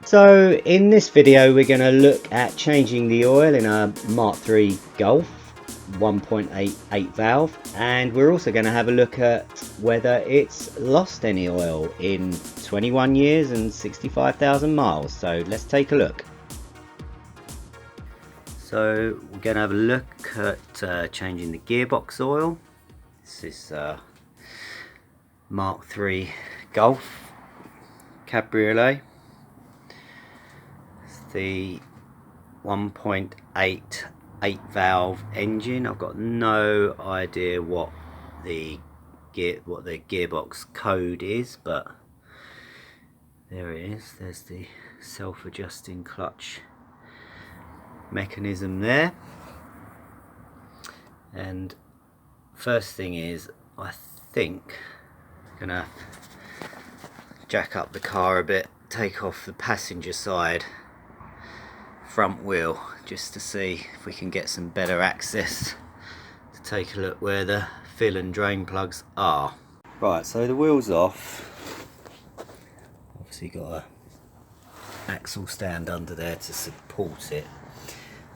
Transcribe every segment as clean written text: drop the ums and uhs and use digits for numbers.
So in this video we're going to look at changing the oil in a Mark III Golf 1.88 valve, and we're also going to have a look at whether it's lost any oil in 21 years and 65,000 miles. So let's take a look. So we're going to have a look at changing the gearbox oil. This is Mark III Golf Cabriolet. The 1.88 valve engine. I've got no idea what the gearbox code is, but there it is. There's the self-adjusting clutch mechanism there. And first thing is, I think I'm gonna jack up the car a bit, take off the passenger side front wheel just to see if we can get some better access to take a look where the fill and drain plugs are. Right, so the wheel's off. Obviously got a axle stand under there to support it.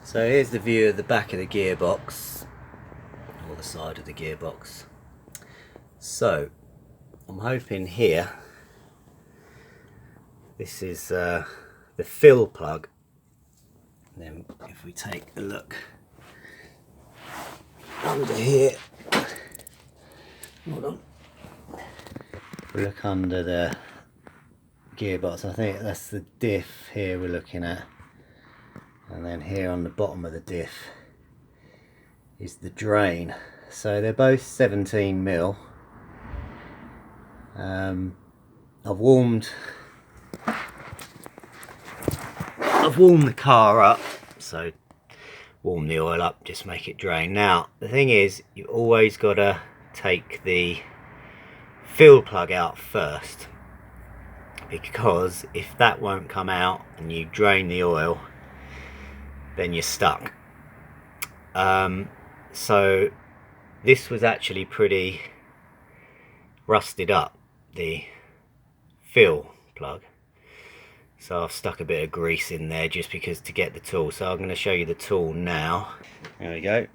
So here's the view of the back of the gearbox, or the side of the gearbox. So I'm hoping here, this is the fill plug. Then if we take a look under here, hold on, if we look under the gearbox, I think that's the diff here we're looking at, and then here on the bottom of the diff is the drain. So they're both 17 mil. I've warmed the car up, so warm the oil up, just make it drain. Now the thing is, you've always got to take the fill plug out first, because if that won't come out and you drain the oil, then you're stuck. So this was actually pretty rusted up, the fill plug. So I've stuck a bit of grease in there just because to get the tool. So I'm going to show you the tool now. There we go.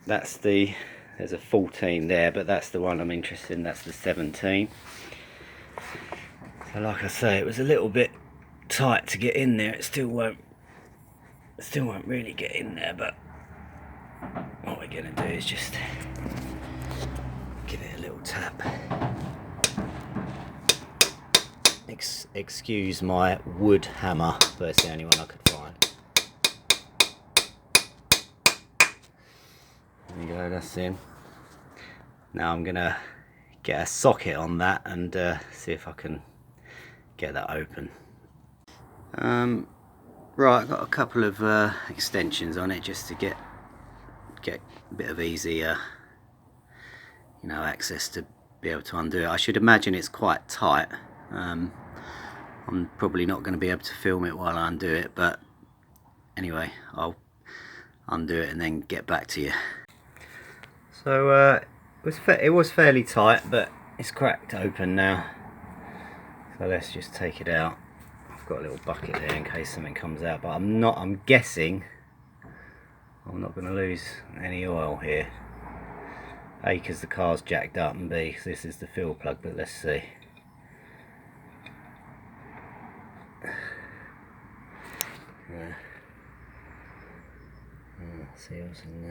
That's the, there's a 14 there, but that's the one I'm interested in. That's the 17. So like I say, it was a little bit tight to get in there. It still won't really get in there, but what we're going to do is just give it a little tap. Excuse my wood hammer, but it's the only one I could find. There we go, that's in. Now I'm gonna get a socket on that and see if I can get that open. Right, I've got a couple of extensions on it just to get a bit of easy access to be able to undo it. I should imagine it's quite tight. I'm probably not going to be able to film it while I undo it, but anyway, I'll undo it and then get back to you. So it was fairly tight, but it's cracked open now. So let's just take it out. I've got a little bucket there in case something comes out, but I'm guessing I'm not going to lose any oil here. A, because the car's jacked up, and B, because this is the fill plug, but let's see. See what's in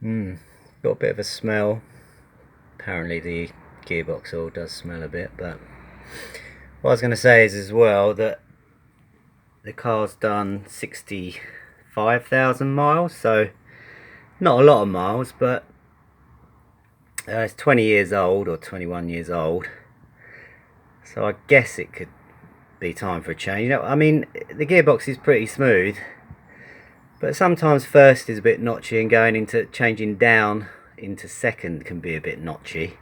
there. Got a bit of a smell. Apparently the gearbox oil does smell a bit, but what I was going to say is as well that the car's done 65,000 miles, so not a lot of miles, but it's 20 years old or 21 years old, so I guess it could be time for a change. I mean, the gearbox is pretty smooth, but sometimes first is a bit notchy, and going into changing down into second can be a bit notchy.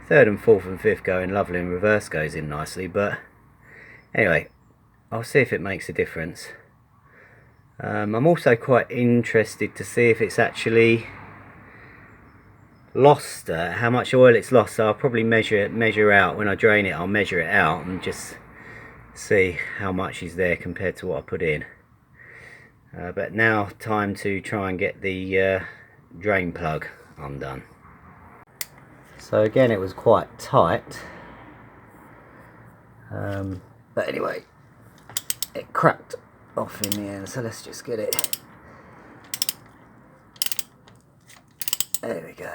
Third and fourth and fifth going lovely, and reverse goes in nicely, but anyway, I'll see if it makes a difference. I'm also quite interested to see if it's actually lost how much oil it's lost, so I'll probably measure out when I drain it. I'll measure it out and just see how much is there compared to what I put in. But now time to try and get the drain plug undone. So again, it was quite tight, but anyway, it cracked off in the end, so let's just get it. There we go.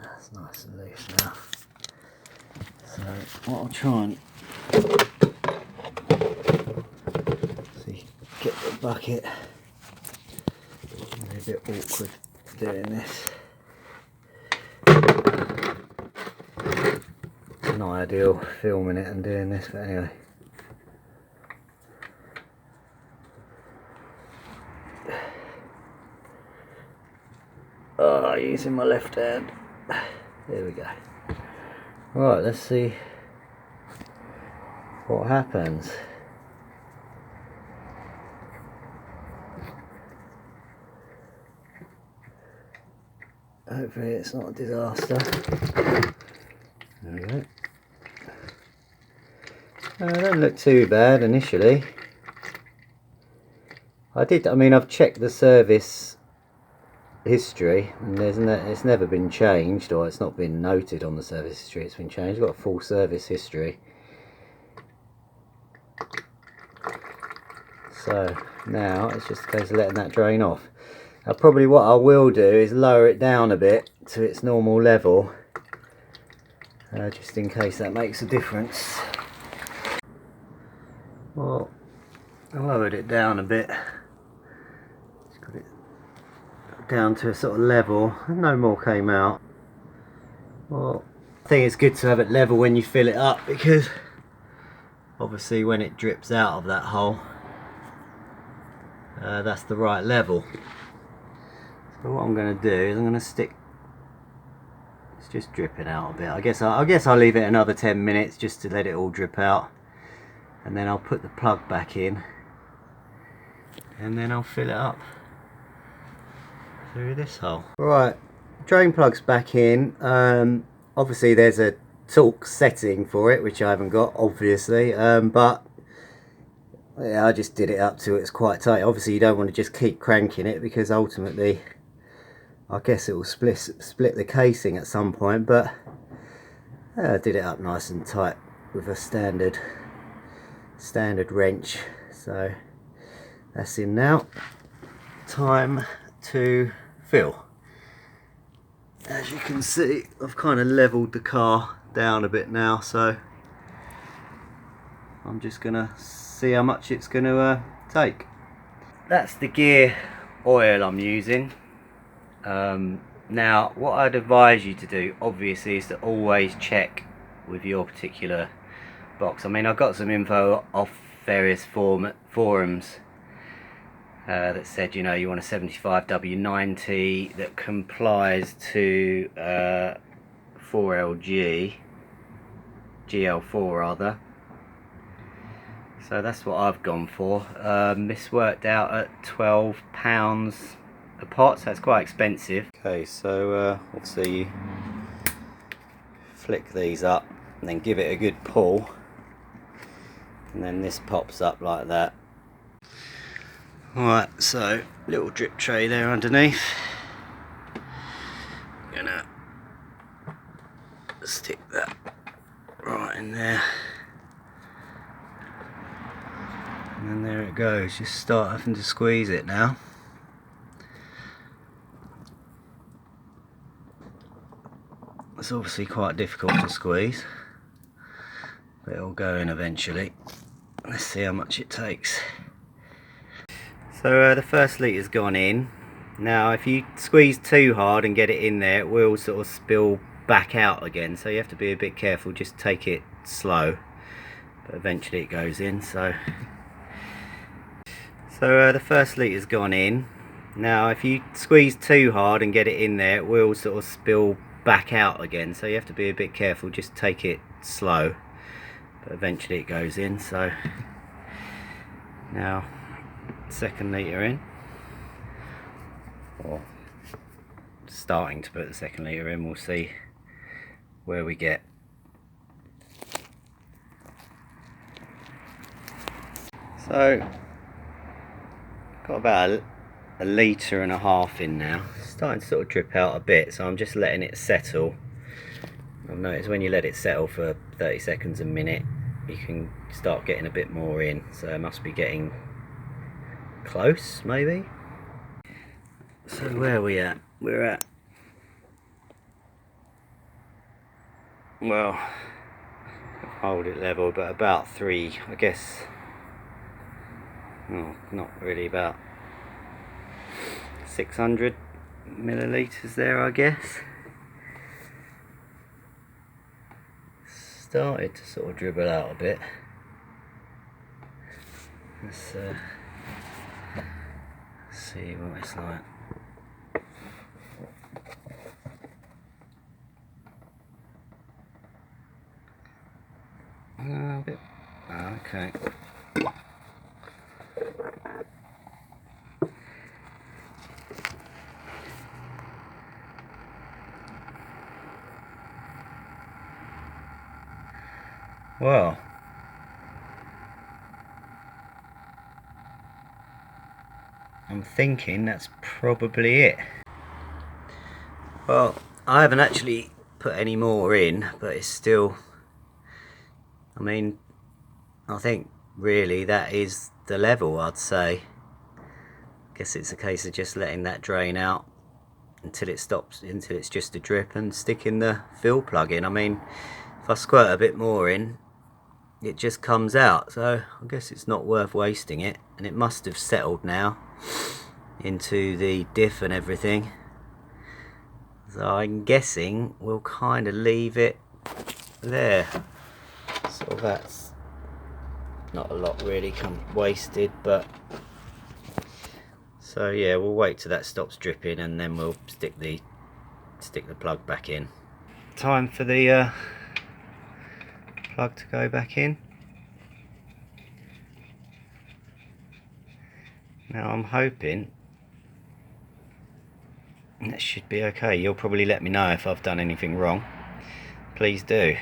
That's nice and loose now. So what I'll try and see, get the bucket. It's a bit awkward doing this. It's not ideal filming it and doing this, but anyway. Oh, using my left hand. There we go. Right, let's see what happens. Hopefully it's not a disaster. There we go. It don't look too bad initially. I mean, I've checked the service history and it's never been changed, or it's not been noted on the service history it's been changed. I've got a full service history. So now it's just a case of letting that drain off. Now probably what I will do is lower it down a bit to its normal level, just in case that makes a difference. Well, I lowered it down a bit. Just got it down to a sort of level, and no more came out. Well, I think it's good to have it level when you fill it up, because obviously when it drips out of that hole, that's the right level. So what I'm going to do is I'm going to stick, it's just dripping out a bit. I guess I'll leave it another 10 minutes just to let it all drip out, and then I'll put the plug back in, and then I'll fill it up through this hole. Right, drain plug's back in. Obviously there's a torque setting for it, which I haven't got, obviously, but yeah, I just did it up to it's quite tight. Obviously you don't want to just keep cranking it, because ultimately I guess it will split the casing at some point, but I did it up nice and tight with a standard wrench. So that's in now. Time to fill. As you can see, I've kind of leveled the car down a bit now, so I'm just gonna see how much it's gonna take. That's the gear oil I'm using. Now what I'd advise you to do obviously is to always check with your particular box. I mean, I've got some info off various forums that said, you know, you want a 75W90 that complies to 4LG, GL4 rather. So that's what I've gone for. This worked out at £12 a pot, so it's quite expensive. Okay, so obviously you flick these up and then give it a good pull, and then this pops up like that. Alright, so little drip tray there underneath. Gonna stick that right in there, and then there it goes. Just start having to squeeze it now. It's obviously quite difficult to squeeze, but it'll go in eventually. Let's see how much it takes. So the first litres gone in. Now if you squeeze too hard and get it in there, it will sort of spill back out again, so you have to be a bit careful. Just take it slow, but eventually it goes in. So the first litres gone in. Now if you squeeze too hard and get it in there, it will sort of spill back out again, so you have to be a bit careful. Just take it slow, but eventually it goes in. So now second litre in. Oh, starting to put the 2nd litre in. We'll see where we get. So got about a litre and a half in now. It's starting to sort of drip out a bit, so I'm just letting it settle. I've noticed when you let it settle for 30 seconds a minute, you can start getting a bit more in, so it must be getting close maybe. So where are we at? We're at, well, hold it level, but about 3, I guess. Oh, not really, about 600 millilitres there, I guess. Started to sort of dribble out a bit. Let's see what it's like. A bit. Oh, okay. Well, I'm thinking that's probably it. Well, I haven't actually put any more in, but it's still, I mean, I think really that is the level, I'd say. I guess it's a case of just letting that drain out until it stops, until it's just a drip, and sticking the fill plug in. I mean, if I squirt a bit more in, it just comes out, so I guess it's not worth wasting it. And it must have settled now into the diff and everything, so I'm guessing we'll kind of leave it there. So that's not a lot really wasted, but so yeah, we'll wait till that stops dripping and then we'll stick the plug back in. Time for the plug to go back in. Now I'm hoping that should be okay. You'll probably let me know if I've done anything wrong. Please do.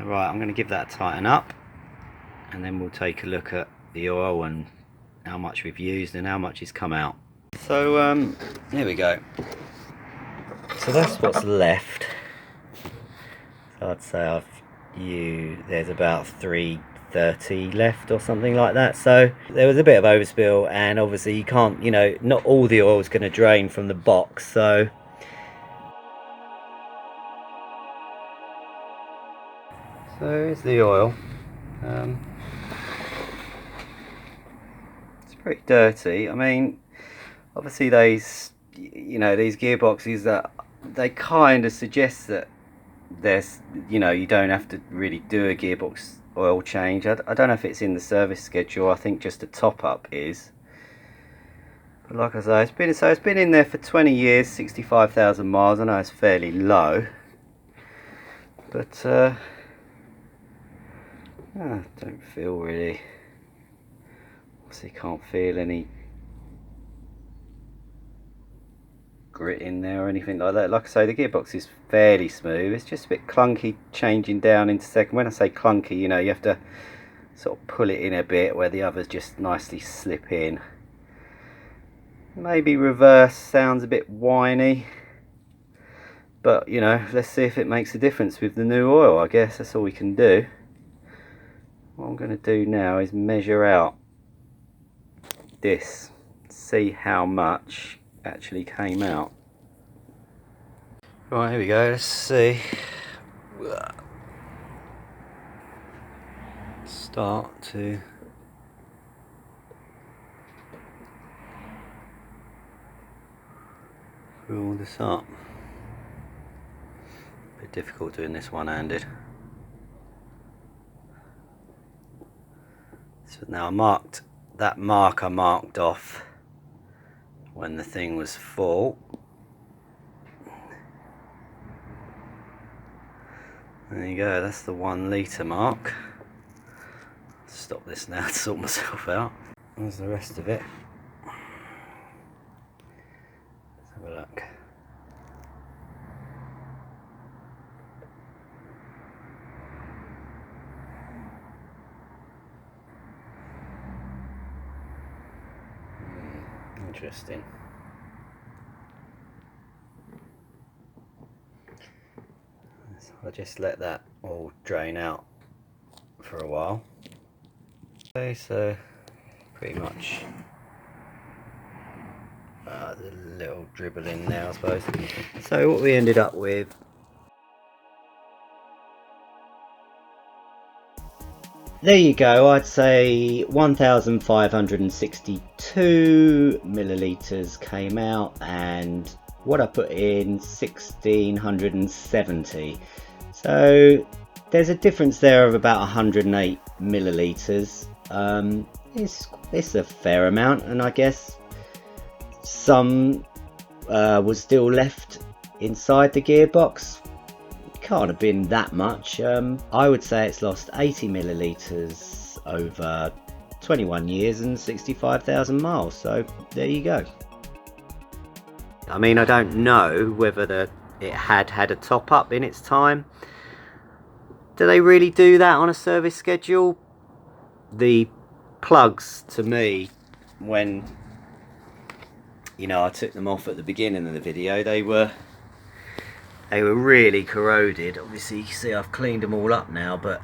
Right, I'm going to give that a tighten up, and then we'll take a look at the oil and how much we've used and how much has come out. So here we go. So that's what's left. So I'd say there's about 330 left or something like that. So there was a bit of overspill, and obviously you can't, you know, not all the oil is going to drain from the box. So here's the oil. It's pretty dirty. I mean, obviously these gearboxes, that they kind of suggest that there's, you know, you don't have to really do a gearbox oil change. I don't know if it's in the service schedule. I think just a top up is. But like I say, it's been in there for 20 years, 65,000 miles. I know it's fairly low, but I don't feel really. Obviously, can't feel any grit in there or anything like that. Like I say, the gearbox is fairly smooth. It's just a bit clunky changing down into second. When I say clunky, you know, you have to sort of pull it in a bit where the others just nicely slip in. Maybe reverse sounds a bit whiny, but you know, let's see if it makes a difference with the new oil. I guess that's all we can do. What I'm going to do now is measure out this, see how much actually came out. Right, here we go. Let's see. Start to fill this up. A bit difficult doing this one-handed. So now I marked that mark I marked off when the thing was full. There you go, that's the 1 litre mark. Stop this now to sort myself out. There's the rest of it. interesting. So I'll just let that all drain out for a while. Okay, so pretty much the little dribble in there, I suppose. So what we ended up with, there you go, I'd say 1,562 millilitres came out, and what I put in 1,670. So there's a difference there of about 108 millilitres. It's a fair amount, and I guess some was still left inside the gearbox. Can't have been that much. I would say it's lost 80 millilitres over 21 years and 65,000 miles. So there you go. I mean, I don't know whether it had a top up in its time. Do they really do that on a service schedule? The plugs, to me, when I took them off at the beginning of the video, they were really corroded. Obviously you can see I've cleaned them all up now, but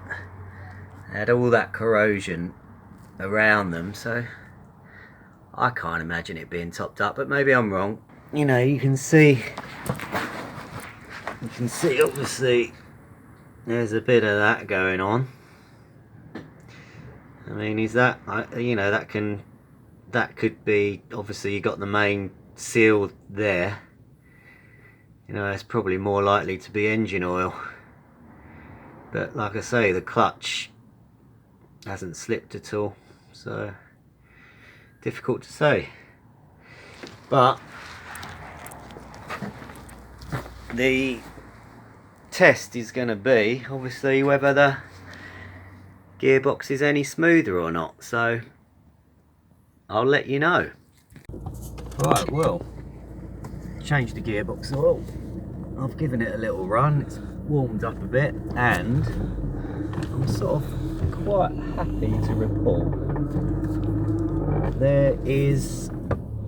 they had all that corrosion around them, so I can't imagine it being topped up, but maybe I'm wrong. You can see obviously there's a bit of that going on. I mean, is that, that could be, obviously you got the main seal there. It's probably more likely to be engine oil. But like I say, the clutch hasn't slipped at all, so difficult to say. But the test is going to be obviously whether the gearbox is any smoother or not, so I'll let you know. Right, well, changed the gearbox oil. I've given it a little run, it's warmed up a bit, and I'm sort of quite happy to report there is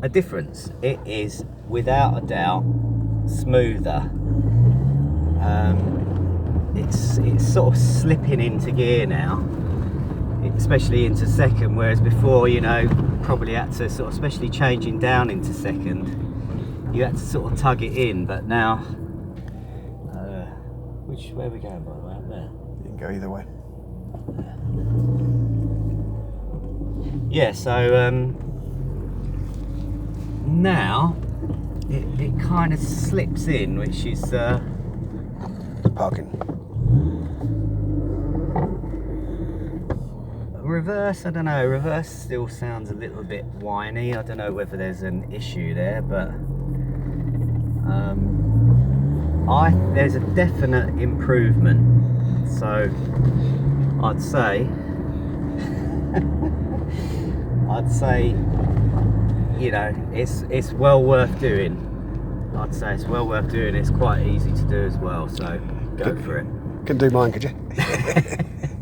a difference. It is without a doubt smoother. It's sort of slipping into gear now, especially into second, whereas before, probably had to sort of, especially changing down into second, you had to sort of tug it in. But now, where are we going, by the way? Up there? You can go either way. Yeah, so now it kind of slips in, which is parking. Reverse, I don't know, reverse still sounds a little bit whiny. I don't know whether there's an issue there, but there's a definite improvement. So I'd say it's well worth doing. I'd say it's well worth doing. It's quite easy to do as well, so go for it. Can do mine, could you?